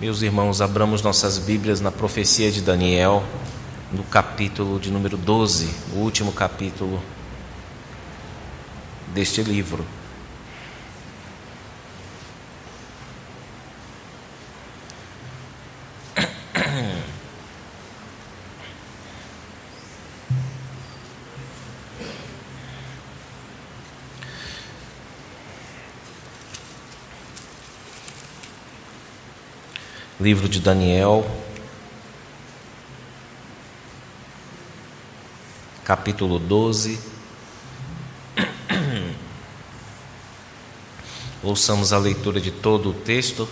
Meus irmãos, abramos nossas Bíblias na profecia de Daniel, no capítulo de número 12, o último capítulo deste livro. Livro de Daniel, capítulo 12. Ouçamos a leitura de todo o texto.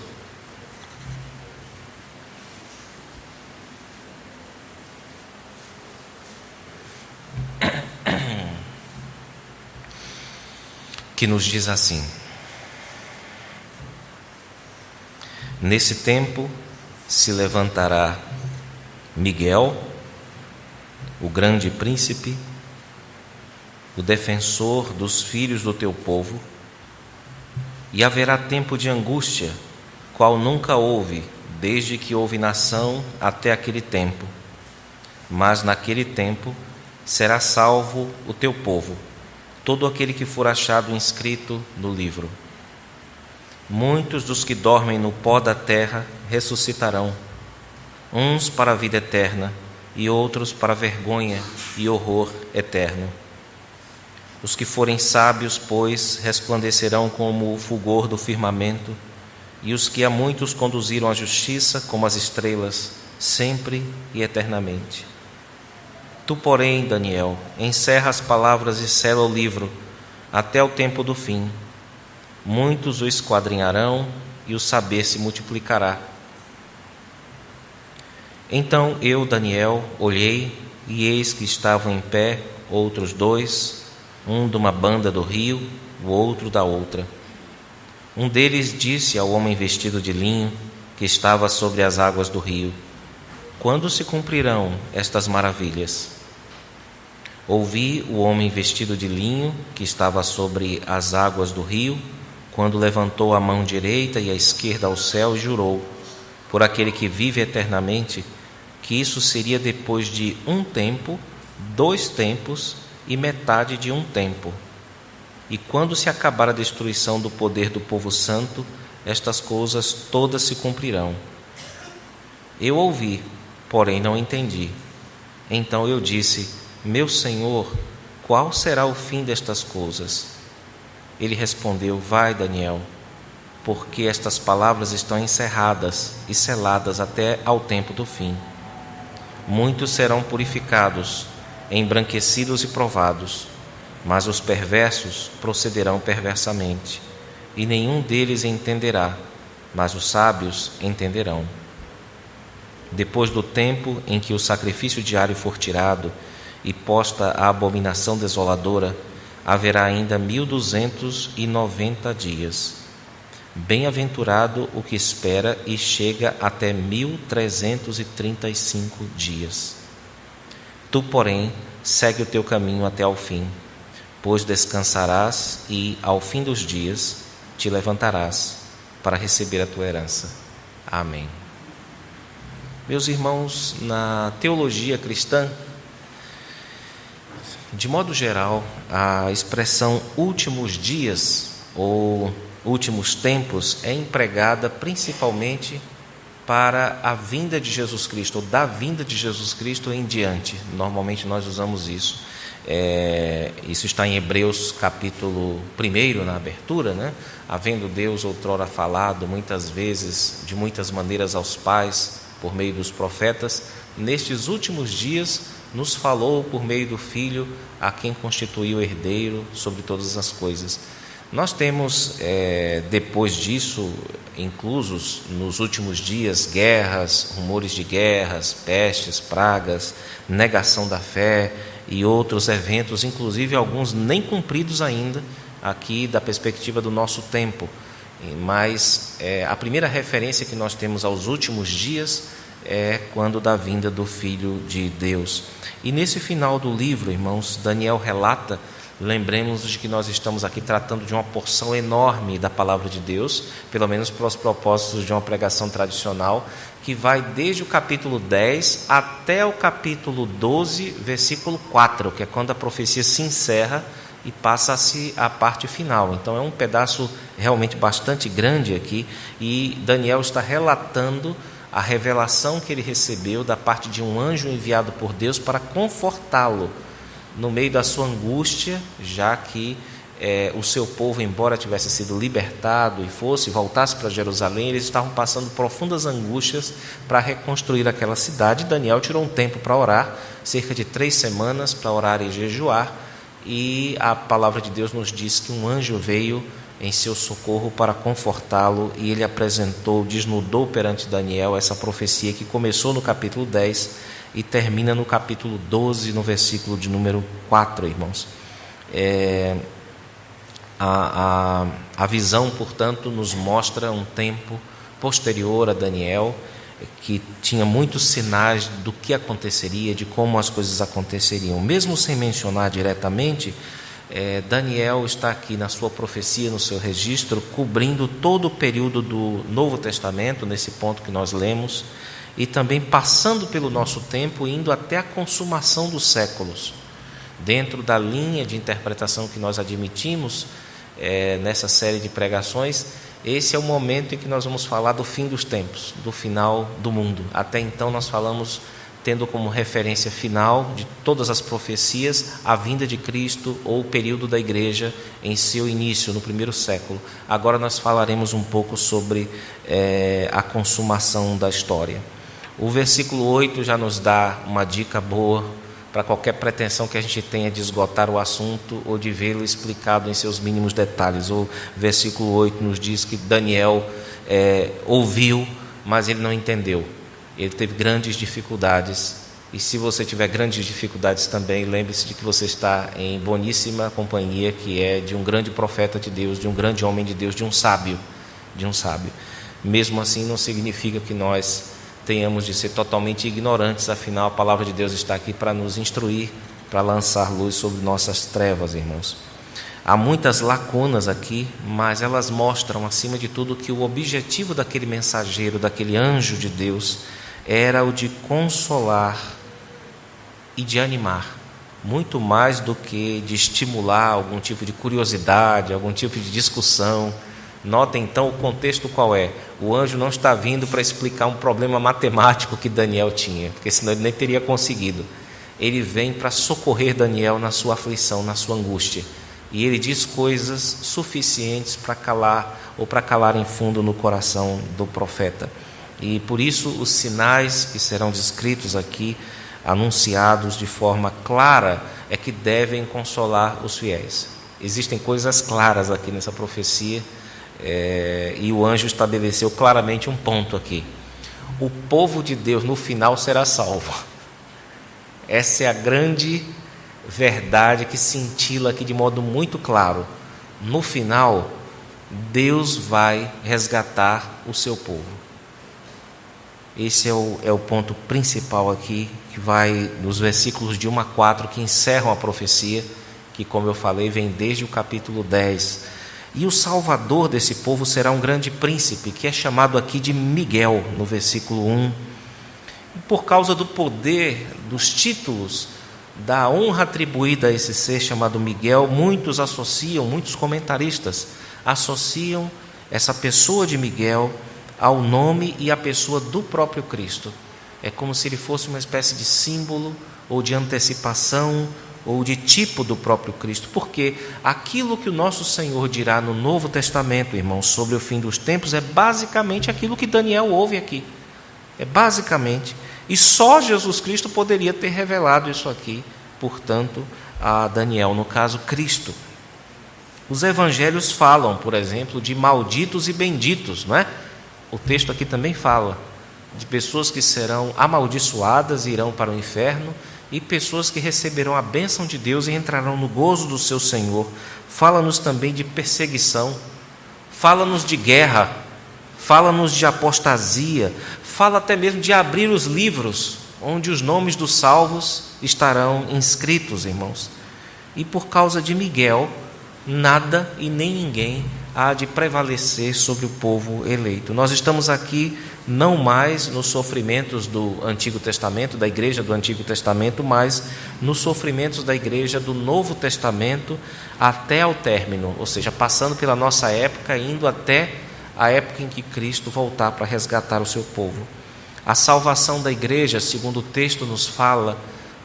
Que nos diz assim: Nesse tempo se levantará Miguel, o grande príncipe, o defensor dos filhos do teu povo, e haverá tempo de angústia, qual nunca houve, desde que houve nação até aquele tempo. Mas naquele tempo será salvo o teu povo, todo aquele que for achado inscrito no livro. Muitos dos que dormem no pó da terra ressuscitarão, uns para a vida eterna e outros para a vergonha e horror eterno. Os que forem sábios, pois, resplandecerão como o fulgor do firmamento, e os que a muitos conduziram à justiça como as estrelas, sempre e eternamente. Tu, porém, Daniel, encerra as palavras e sela o livro até o tempo do fim. Muitos o esquadrinharão e o saber se multiplicará. Então eu, Daniel, olhei e eis que estavam em pé outros dois, um de uma banda do rio, o outro da outra. Um deles disse ao homem vestido de linho que estava sobre as águas do rio: Quando se cumprirão estas maravilhas? Ouvi o homem vestido de linho que estava sobre as águas do rio, quando levantou a mão direita e a esquerda ao céu e jurou, por aquele que vive eternamente, que isso seria depois de um tempo, 2 tempos e metade de um tempo. E quando se acabar a destruição do poder do povo santo, estas coisas todas se cumprirão. Eu ouvi, porém não entendi. Então eu disse: Meu Senhor, qual será o fim destas coisas? Ele respondeu: Vai, Daniel, porque estas palavras estão encerradas e seladas até ao tempo do fim. Muitos serão purificados, embranquecidos e provados, mas os perversos procederão perversamente, e nenhum deles entenderá, mas os sábios entenderão. Depois do tempo em que o sacrifício diário for tirado e posta a abominação desoladora, haverá ainda 1290 dias. Bem-aventurado o que espera e chega até 1335 dias. Tu, porém, segue o teu caminho até ao fim, pois descansarás e, ao fim dos dias, te levantarás para receber a tua herança. Amém. Meus irmãos, na teologia cristã, de modo geral, a expressão últimos dias ou últimos tempos é empregada principalmente para a vinda de Jesus Cristo, ou da vinda de Jesus Cristo em diante. Normalmente nós usamos isso. Isso está em Hebreus capítulo 1, na abertura, né? Havendo Deus outrora falado muitas vezes, de muitas maneiras aos pais, por meio dos profetas, nestes últimos dias nos falou por meio do Filho, a quem constituiu herdeiro sobre todas as coisas. Nós temos, depois disso, inclusos nos últimos dias, guerras, rumores de guerras, pestes, pragas, negação da fé e outros eventos, inclusive alguns nem cumpridos ainda, aqui da perspectiva do nosso tempo. Mas a primeira referência que nós temos aos últimos dias é quando da vinda do Filho de Deus. E nesse final do livro, irmãos, Daniel relata Lembremos de que nós estamos aqui tratando de uma porção enorme da palavra de Deus, pelo menos para os propósitos de uma pregação tradicional, que vai desde o capítulo 10 até o capítulo 12, versículo 4, que é quando a profecia se encerra e passa-se a parte final. Então é um pedaço realmente bastante grande aqui, e Daniel está relatando a revelação que ele recebeu da parte de um anjo enviado por Deus para confortá-lo no meio da sua angústia, já que o seu povo, embora tivesse sido libertado e voltasse para Jerusalém, eles estavam passando profundas angústias para reconstruir aquela cidade. Daniel tirou um tempo para orar, cerca de 3 semanas para orar e jejuar, e a palavra de Deus nos diz que um anjo veio em seu socorro para confortá-lo, e ele desnudou perante Daniel essa profecia que começou no capítulo 10 e termina no capítulo 12, no versículo de número 4, irmãos. A visão, portanto, nos mostra um tempo posterior a Daniel, que tinha muitos sinais do que aconteceria, de como as coisas aconteceriam. Mesmo sem mencionar diretamente, Daniel está aqui na sua profecia, no seu registro, cobrindo todo o período do Novo Testamento, nesse ponto que nós lemos, e também passando pelo nosso tempo, indo até a consumação dos séculos. Dentro da linha de interpretação que nós admitimos nessa série de pregações, esse é o momento em que nós vamos falar do fim dos tempos, do final do mundo. Até então nós falamos, tendo como referência final de todas as profecias, a vinda de Cristo ou o período da igreja em seu início, no primeiro século. Agora nós falaremos um pouco sobre a consumação da história. O versículo 8 já nos dá uma dica boa para qualquer pretensão que a gente tenha de esgotar o assunto ou de vê-lo explicado em seus mínimos detalhes. O versículo 8 nos diz que Daniel ouviu, mas ele não entendeu. Ele teve grandes dificuldades. E se você tiver grandes dificuldades também, lembre-se de que você está em boníssima companhia, que é de um grande profeta de Deus, de um grande homem de Deus, de um sábio. Mesmo assim, não significa que nós tenhamos de ser totalmente ignorantes, afinal a palavra de Deus está aqui para nos instruir, para lançar luz sobre nossas trevas, irmãos. Há muitas lacunas aqui, mas elas mostram, acima de tudo, que o objetivo daquele mensageiro, daquele anjo de Deus, era o de consolar e de animar, muito mais do que de estimular algum tipo de curiosidade, algum tipo de discussão. Notem então o contexto qual é. O anjo não está vindo para explicar um problema matemático que Daniel tinha, porque senão ele nem teria conseguido. Ele vem para socorrer Daniel na sua aflição, na sua angústia. E ele diz coisas suficientes para calar, ou para calar em fundo no coração do profeta. E por isso os sinais que serão descritos aqui, anunciados de forma clara, é que devem consolar os fiéis. Existem coisas claras aqui nessa profecia, e o anjo estabeleceu claramente um ponto aqui: o povo de Deus no final será salvo. Essa é a grande verdade que cintila aqui de modo muito claro. No final, Deus vai resgatar o seu povo. Esse é o ponto principal aqui, que vai nos versículos de 1 a 4, que encerram a profecia, que, como eu falei, vem desde o capítulo 10. E o salvador desse povo será um grande príncipe, que é chamado aqui de Miguel, no versículo 1. E por causa do poder, dos títulos, da honra atribuída a esse ser chamado Miguel, muitos comentaristas associam essa pessoa de Miguel ao nome e à pessoa do próprio Cristo. É como se ele fosse uma espécie de símbolo ou de antecipação ou de tipo do próprio Cristo, porque aquilo que o nosso Senhor dirá no Novo Testamento, irmãos, sobre o fim dos tempos, é basicamente aquilo que Daniel ouve aqui. E só Jesus Cristo poderia ter revelado isso aqui, portanto, a Daniel, no caso, Cristo. Os evangelhos falam, por exemplo, de malditos e benditos, não é? O texto aqui também fala de pessoas que serão amaldiçoadas e irão para o inferno, e pessoas que receberão a bênção de Deus e entrarão no gozo do seu Senhor. Fala-nos também de perseguição, fala-nos de guerra, fala-nos de apostasia, fala até mesmo de abrir os livros onde os nomes dos salvos estarão inscritos, irmãos. e por causa de Miguel, nada e nem ninguém há de prevalecer sobre o povo eleito. Nós estamos aqui não mais nos sofrimentos do Antigo Testamento, da igreja do Antigo Testamento, mas nos sofrimentos da igreja do Novo Testamento até ao término, ou seja, passando pela nossa época, indo até a época em que Cristo voltar para resgatar o seu povo. A salvação da igreja, segundo o texto nos fala,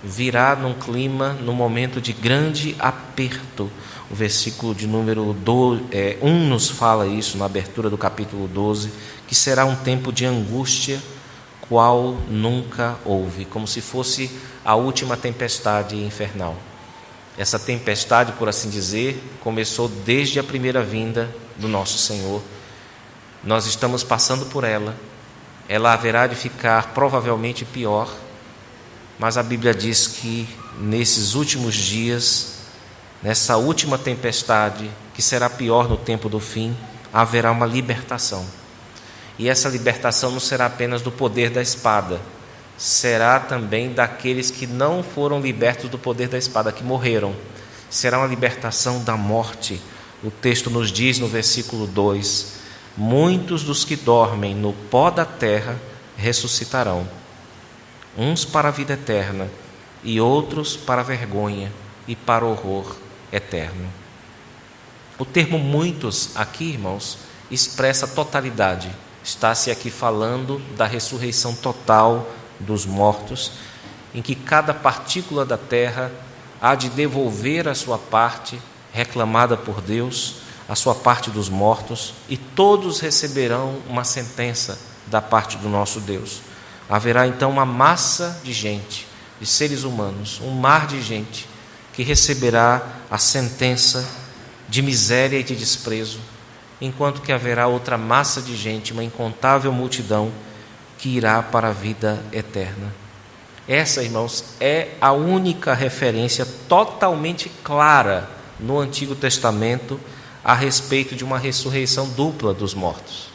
virá num clima, num momento de grande aperto. O versículo de número 1 nos fala isso, na abertura do capítulo 12, que será um tempo de angústia, qual nunca houve, como se fosse a última tempestade infernal. Essa tempestade, por assim dizer, começou desde a primeira vinda do nosso Senhor. Nós estamos passando por ela. Ela haverá de ficar provavelmente pior, mas a Bíblia diz que nesses últimos dias, nessa última tempestade, que será pior no tempo do fim, haverá uma libertação. E essa libertação não será apenas do poder da espada, será também daqueles que não foram libertos do poder da espada, que morreram. Será uma libertação da morte. O texto nos diz no versículo 2: muitos dos que dormem no pó da terra ressuscitarão, uns para a vida eterna e outros para a vergonha e para o horror eterno. O termo muitos aqui, irmãos, expressa totalidade. Está-se aqui falando da ressurreição total dos mortos, em que cada partícula da terra há de devolver a sua parte reclamada por Deus, a sua parte dos mortos, e todos receberão uma sentença da parte do nosso Deus. Haverá então uma massa de gente, de seres humanos, um mar de gente que receberá a sentença de miséria e de desprezo, enquanto que haverá outra massa de gente, uma incontável multidão, que irá para a vida eterna. Essa, irmãos, é a única referência totalmente clara no Antigo Testamento a respeito de uma ressurreição dupla dos mortos.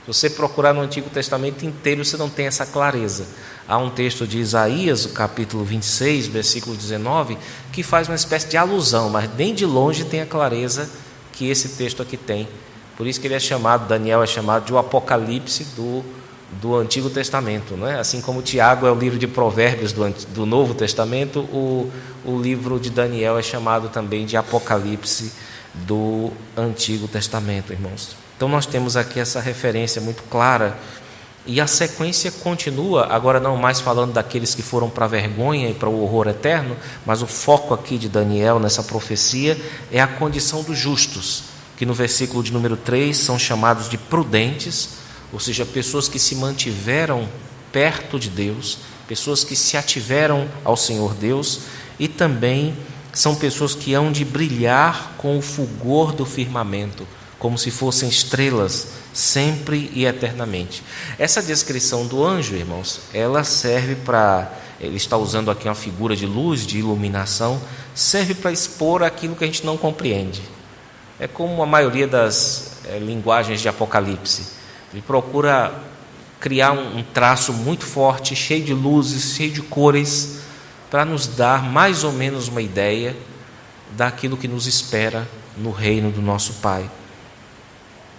Se você procurar no Antigo Testamento inteiro, você não tem essa clareza. Há um texto de Isaías, o capítulo 26, versículo 19, que faz uma espécie de alusão, mas nem de longe tem a clareza que esse texto aqui tem. Por isso que ele é chamado, Daniel é chamado de o Apocalipse do Antigo Testamento, não é? Assim como Tiago é o livro de Provérbios do Novo Testamento, o livro de Daniel é chamado também de Apocalipse do Antigo Testamento, irmãos. Então nós temos aqui essa referência muito clara, e a sequência continua, agora não mais falando daqueles que foram para a vergonha e para o horror eterno, mas o foco aqui de Daniel nessa profecia é a condição dos justos, que no versículo de número 3 são chamados de prudentes, ou seja, pessoas que se mantiveram perto de Deus, pessoas que se ativeram ao Senhor Deus, e também são pessoas que hão de brilhar com o fulgor do firmamento, como se fossem estrelas, sempre e eternamente. Essa descrição do anjo, irmãos, ela serve para... Ele está usando aqui uma figura de luz, de iluminação, serve para expor aquilo que a gente não compreende. É como a maioria das linguagens de Apocalipse. Ele procura criar um traço muito forte, cheio de luzes, cheio de cores, para nos dar mais ou menos uma ideia daquilo que nos espera no reino do nosso Pai.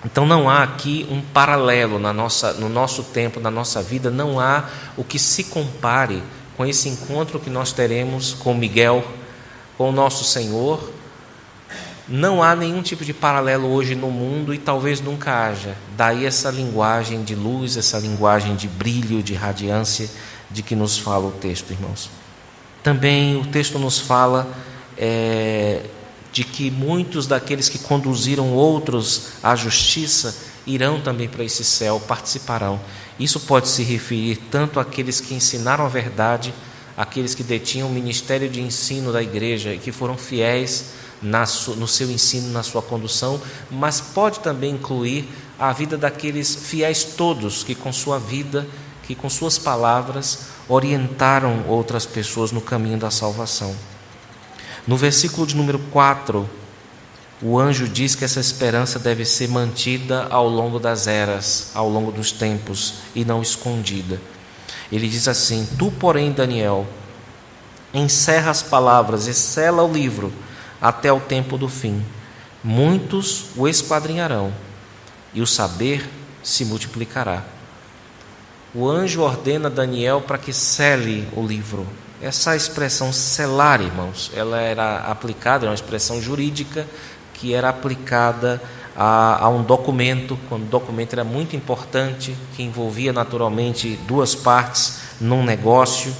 Então não há aqui um paralelo no nosso tempo, na nossa vida, não há o que se compare com esse encontro que nós teremos com Miguel, com o nosso Senhor. Não há nenhum tipo de paralelo hoje no mundo, e talvez nunca haja. Daí essa linguagem de luz, essa linguagem de brilho, de radiância, de que nos fala o texto, irmãos. Também o texto nos fala de que muitos daqueles que conduziram outros à justiça irão também para esse céu, participarão. Isso pode se referir tanto àqueles que ensinaram a verdade, àqueles que detinham o ministério de ensino da igreja e que foram fiéis no seu ensino, na sua condução, mas pode também incluir a vida daqueles fiéis todos que com sua vida, que com suas palavras orientaram outras pessoas no caminho da salvação. No versículo de número 4, o anjo diz que essa esperança deve ser mantida ao longo das eras, ao longo dos tempos, e não escondida. Ele diz assim: tu, porém, Daniel, encerra as palavras e sela o livro, até o tempo do fim. Muitos o esquadrinharão, e o saber se multiplicará. O anjo ordena a Daniel para que sele o livro. Essa expressão selar, irmãos, ela era aplicada, é uma expressão jurídica que era aplicada a um documento, quando o documento era muito importante, que envolvia naturalmente duas partes num negócio.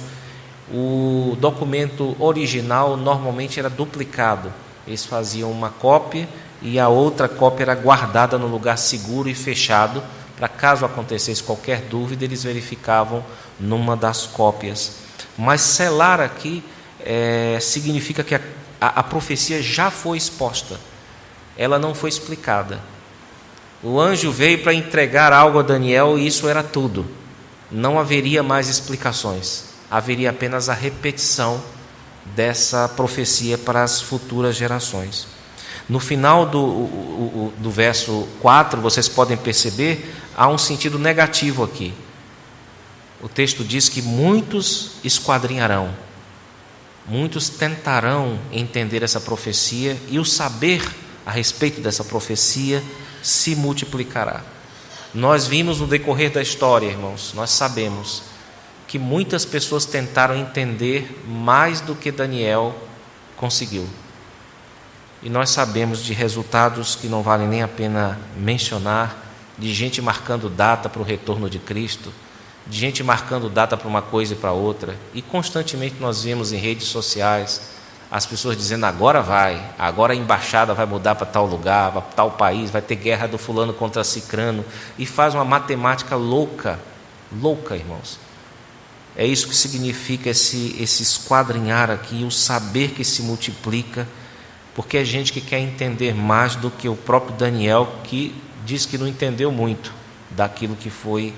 O documento original normalmente era duplicado. Eles faziam uma cópia e a outra cópia era guardada no lugar seguro e fechado, para caso acontecesse qualquer dúvida, eles verificavam numa das cópias. Mas selar aqui significa que a profecia já foi exposta, ela não foi explicada. O anjo veio para entregar algo a Daniel e isso era tudo. Não haveria mais explicações, haveria apenas a repetição dessa profecia para as futuras gerações. No final do verso 4, vocês podem perceber, há um sentido negativo aqui. O texto diz que muitos esquadrinharão, muitos tentarão entender essa profecia e o saber a respeito dessa profecia se multiplicará. Nós vimos no decorrer da história, irmãos, nós sabemos que muitas pessoas tentaram entender mais do que Daniel conseguiu. E nós sabemos de resultados que não valem nem a pena mencionar, de gente marcando data para o retorno de Cristo, de gente marcando data para uma coisa e para outra, e constantemente nós vemos em redes sociais as pessoas dizendo: agora a embaixada vai mudar para tal lugar, para tal país, vai ter guerra do fulano contra cicrano, e faz uma matemática louca, irmãos. É isso que significa esse esquadrinhar aqui, o saber que se multiplica, porque é gente que quer entender mais do que o próprio Daniel, que diz que não entendeu muito daquilo que foi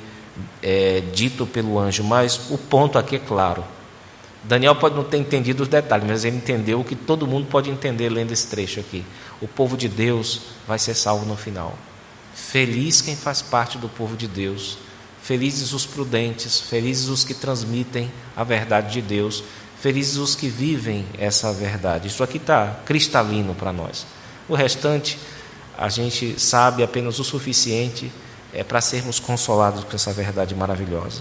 dito pelo anjo. Mas o ponto aqui é claro. Daniel pode não ter entendido os detalhes, mas ele entendeu o que todo mundo pode entender lendo esse trecho aqui. O povo de Deus vai ser salvo no final. Feliz quem faz parte do povo de Deus. Felizes os prudentes, felizes os que transmitem a verdade de Deus, felizes os que vivem essa verdade. Isso aqui está cristalino para nós. O restante, a gente sabe apenas o suficiente para sermos consolados com essa verdade maravilhosa.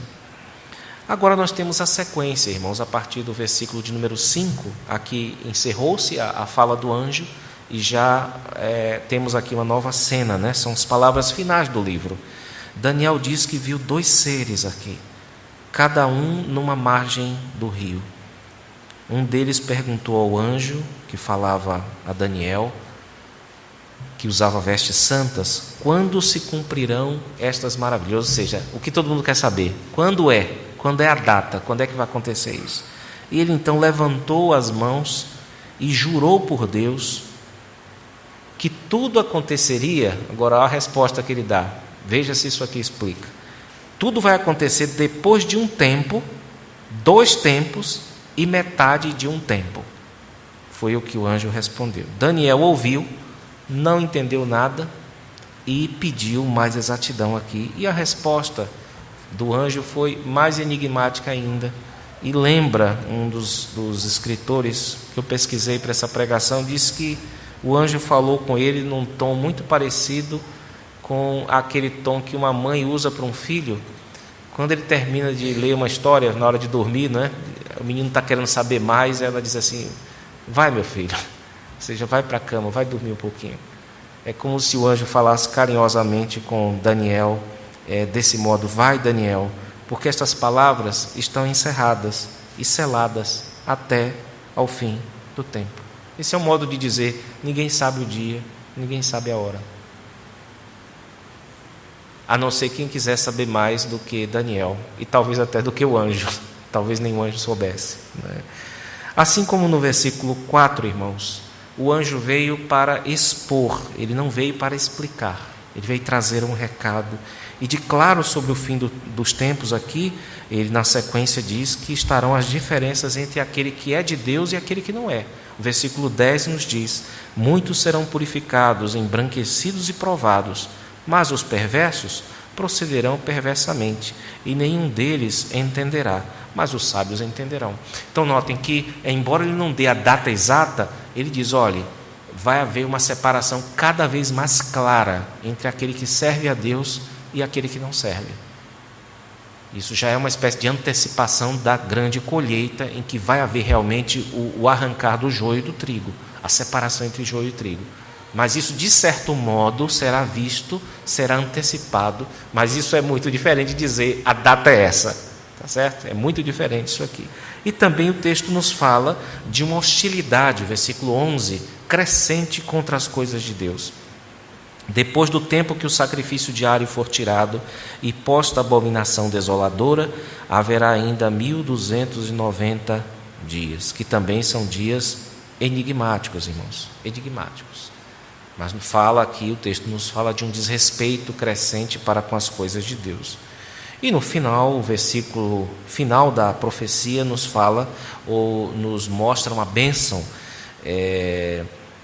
Agora nós temos a sequência, irmãos, a partir do versículo de número 5, aqui encerrou-se a fala do anjo e já temos aqui uma nova cena, né? São as palavras finais do livro. Daniel diz que viu 2 seres aqui, cada um numa margem do rio. Um deles perguntou ao anjo que falava a Daniel, que usava vestes santas: quando se cumprirão estas maravilhas? Ou seja, o que todo mundo quer saber: quando é a data, quando é que vai acontecer isso? E ele então levantou as mãos e jurou por Deus que tudo aconteceria. Agora a resposta que ele dá, veja se isso aqui explica. Tudo vai acontecer depois de um tempo, 2 tempos e metade de um tempo. Foi o que o anjo respondeu. Daniel ouviu, não entendeu nada e pediu mais exatidão aqui. E a resposta do anjo foi mais enigmática ainda. E lembra um dos escritores que eu pesquisei para essa pregação, disse que o anjo falou com ele num tom muito parecido com aquele tom que uma mãe usa para um filho quando ele termina de ler uma história na hora de dormir, né? O menino está querendo saber mais, ela diz assim: vai, meu filho, ou seja, vai para a cama, vai dormir um pouquinho. É como se o anjo falasse carinhosamente com Daniel, desse modo: vai, Daniel, porque estas palavras estão encerradas e seladas até ao fim do tempo. Esse é um modo de dizer: ninguém sabe o dia, ninguém sabe a hora, a não ser quem quiser saber mais do que Daniel, e talvez até do que o anjo. Talvez nem o anjo soubesse, né? Assim como no versículo 4, irmãos, o anjo veio para expor, ele não veio para explicar, ele veio trazer um recado. E de claro sobre o fim dos tempos aqui, ele na sequência diz que estarão as diferenças entre aquele que é de Deus e aquele que não é. O versículo 10 nos diz: muitos serão purificados, embranquecidos e provados, mas os perversos procederão perversamente, e nenhum deles entenderá, mas os sábios entenderão. Então notem que, embora ele não dê a data exata, ele diz: olhe, vai haver uma separação cada vez mais clara entre aquele que serve a Deus e aquele que não serve. Isso já é uma espécie de antecipação da grande colheita, em que vai haver realmente o arrancar do joio e do trigo, a separação entre joio e trigo. Mas isso, de certo modo, será visto, será antecipado, mas isso é muito diferente de dizer a data é essa, tá certo? É muito diferente isso aqui. E também o texto nos fala de uma hostilidade, versículo 11, crescente contra as coisas de Deus. Depois do tempo que o sacrifício diário for tirado e posta a abominação desoladora, haverá ainda 1290 dias, que também são dias enigmáticos, irmãos, enigmáticos. Mas fala aqui, o texto nos fala de um desrespeito crescente para com as coisas de Deus. E no final, o versículo final da profecia nos fala, ou nos mostra uma bênção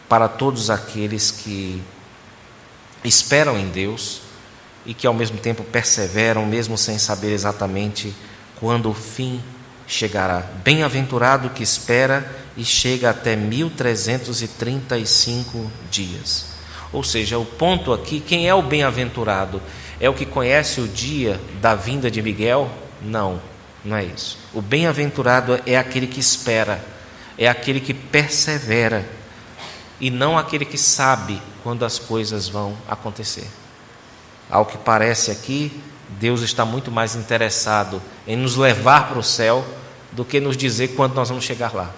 para todos aqueles que esperam em Deus e que ao mesmo tempo perseveram, mesmo sem saber exatamente quando o fim chegará. Bem-aventurado que espera e chega até 1335 dias. Ou seja, o ponto aqui, quem é o bem-aventurado? É o que conhece o dia da vinda de Miguel? Não, não é isso. O bem-aventurado é aquele que espera, é aquele que persevera, e não aquele que sabe quando as coisas vão acontecer. Ao que parece aqui, Deus está muito mais interessado em nos levar para o céu do que nos dizer quando nós vamos chegar lá.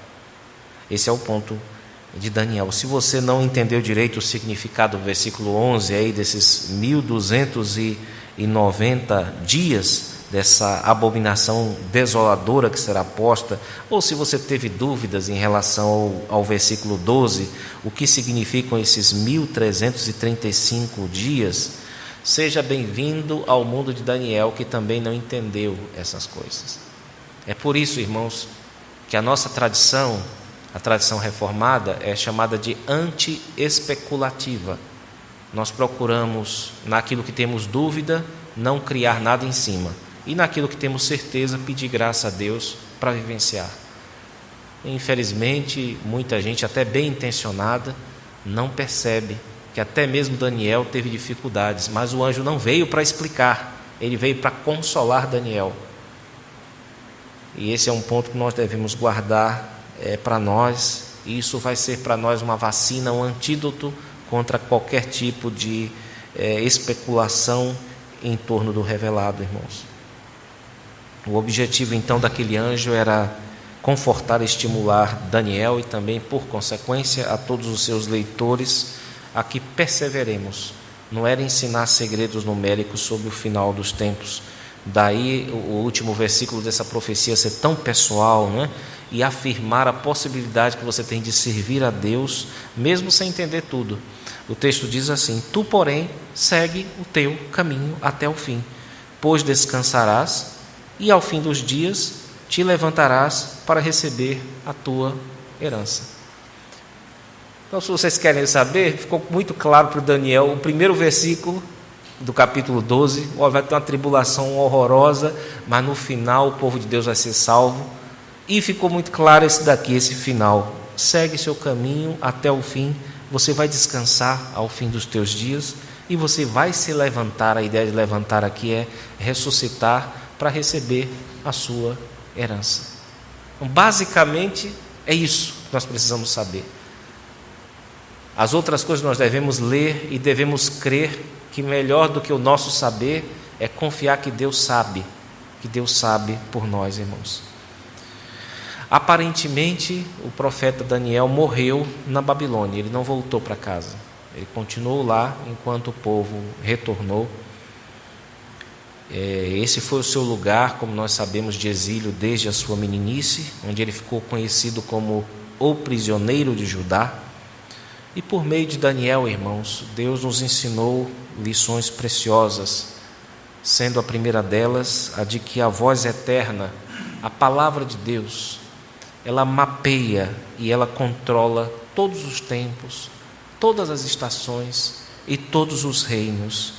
Esse é o ponto de Daniel. Se você não entendeu direito o significado do versículo 11 aí, desses 1290 dias, dessa abominação desoladora que será posta, ou se você teve dúvidas em relação ao versículo 12, o que significam esses 1335 dias, seja bem-vindo ao mundo de Daniel, que também não entendeu essas coisas. É por isso, irmãos, que a nossa tradição, a tradição reformada, é chamada de anti-especulativa. Nós procuramos, naquilo que temos dúvida, não criar nada em cima, e naquilo que temos certeza, pedir graça a Deus para vivenciar. Infelizmente, muita gente, até bem intencionada, não percebe que até mesmo Daniel teve dificuldades, mas o anjo não veio para explicar, ele veio para consolar Daniel. E esse é um ponto que nós devemos guardar para nós, e isso vai ser para nós uma vacina, um antídoto contra qualquer tipo de especulação em torno do revelado, irmãos. O objetivo então daquele anjo era confortar e estimular Daniel e também, por consequência, a todos os seus leitores a que perseveremos. Não era ensinar segredos numéricos sobre o final dos tempos. Daí o último versículo dessa profecia ser tão pessoal, né? E afirmar a possibilidade que você tem de servir a Deus, mesmo sem entender tudo. O texto diz assim: tu, porém, segue o teu caminho até o fim, pois descansarás e ao fim dos dias te levantarás para receber a tua herança. Então, se vocês querem saber, ficou muito claro para Daniel, o primeiro versículo do capítulo 12, vai ter uma tribulação horrorosa, mas no final o povo de Deus vai ser salvo, e ficou muito claro esse daqui, esse final: segue seu caminho até o fim, você vai descansar ao fim dos teus dias, e você vai se levantar. A ideia de levantar aqui é ressuscitar para receber a sua herança. Então, basicamente, é isso que nós precisamos saber. As outras coisas nós devemos ler e devemos crer que melhor do que o nosso saber é confiar que Deus sabe por nós, irmãos. Aparentemente, o profeta Daniel morreu na Babilônia, ele não voltou para casa, ele continuou lá enquanto o povo retornou. Esse foi o seu lugar, como nós sabemos, de exílio desde a sua meninice, onde ele ficou conhecido como o prisioneiro de Judá. E por meio de Daniel, irmãos, Deus nos ensinou lições preciosas, sendo a primeira delas a de que a voz eterna, a palavra de Deus, ela mapeia e ela controla todos os tempos, todas as estações e todos os reinos.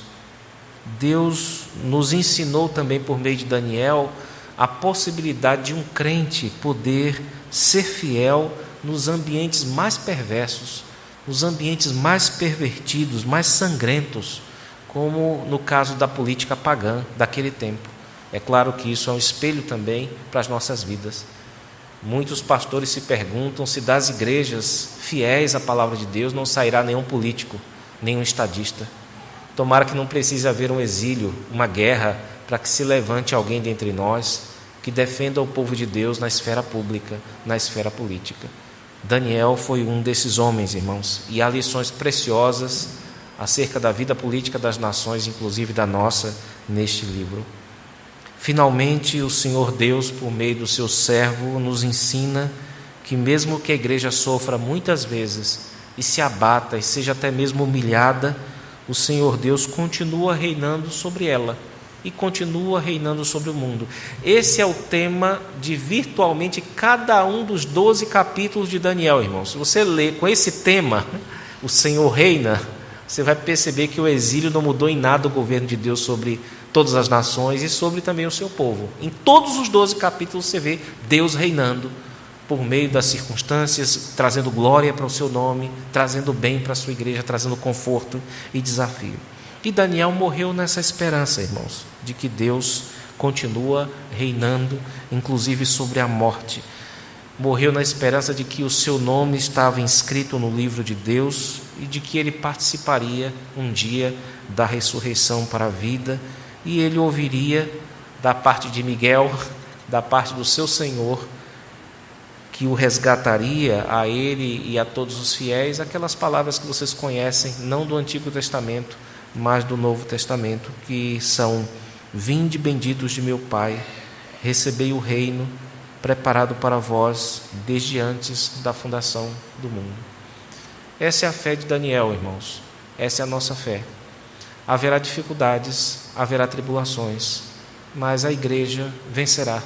Deus nos ensinou também por meio de Daniel a possibilidade de um crente poder ser fiel nos ambientes mais perversos, nos ambientes mais pervertidos, mais sangrentos, como no caso da política pagã daquele tempo. É claro que isso é um espelho também para as nossas vidas. Muitos pastores se perguntam se das igrejas fiéis à palavra de Deus não sairá nenhum político, nenhum estadista. Tomara que não precise haver um exílio, uma guerra, para que se levante alguém dentre nós que defenda o povo de Deus na esfera pública, na esfera política. Daniel foi um desses homens, irmãos, e há lições preciosas acerca da vida política das nações, inclusive da nossa, neste livro. Finalmente, o Senhor Deus, por meio do seu servo, nos ensina que mesmo que a igreja sofra muitas vezes e se abata e seja até mesmo humilhada, o Senhor Deus continua reinando sobre ela e continua reinando sobre o mundo. Esse é o tema de virtualmente cada um dos 12 capítulos de Daniel, irmãos. Se você ler com esse tema, o Senhor reina, você vai perceber que o exílio não mudou em nada o governo de Deus sobre todas as nações e sobre também o seu povo. Em todos os 12 capítulos você vê Deus reinando por meio das circunstâncias, trazendo glória para o seu nome, trazendo bem para a sua igreja, trazendo conforto e desafio. E Daniel morreu nessa esperança, irmãos, de que Deus continua reinando, inclusive sobre a morte. Morreu na esperança de que o seu nome estava inscrito no livro de Deus e de que ele participaria um dia da ressurreição para a vida, e ele ouviria da parte de Miguel, da parte do seu Senhor, que o resgataria a ele e a todos os fiéis, aquelas palavras que vocês conhecem, não do Antigo Testamento, mas do Novo Testamento, que são: vinde benditos de meu Pai, recebei o reino preparado para vós desde antes da fundação do mundo. Essa é a fé de Daniel, irmãos. Essa é a nossa fé. Haverá dificuldades, haverá tribulações, mas a igreja vencerá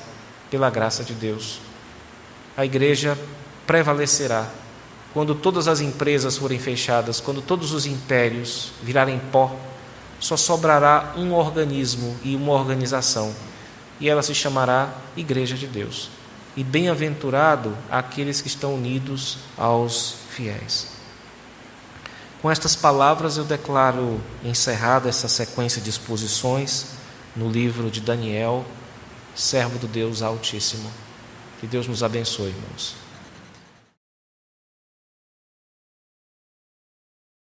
pela graça de Deus. A igreja prevalecerá quando todas as empresas forem fechadas, quando todos os impérios virarem pó. Só sobrará um organismo e uma organização, e ela se chamará Igreja de Deus. E bem-aventurado aqueles que estão unidos aos fiéis. Com estas palavras eu declaro encerrada essa sequência de exposições no livro de Daniel, servo do Deus Altíssimo. Que Deus nos abençoe, irmãos.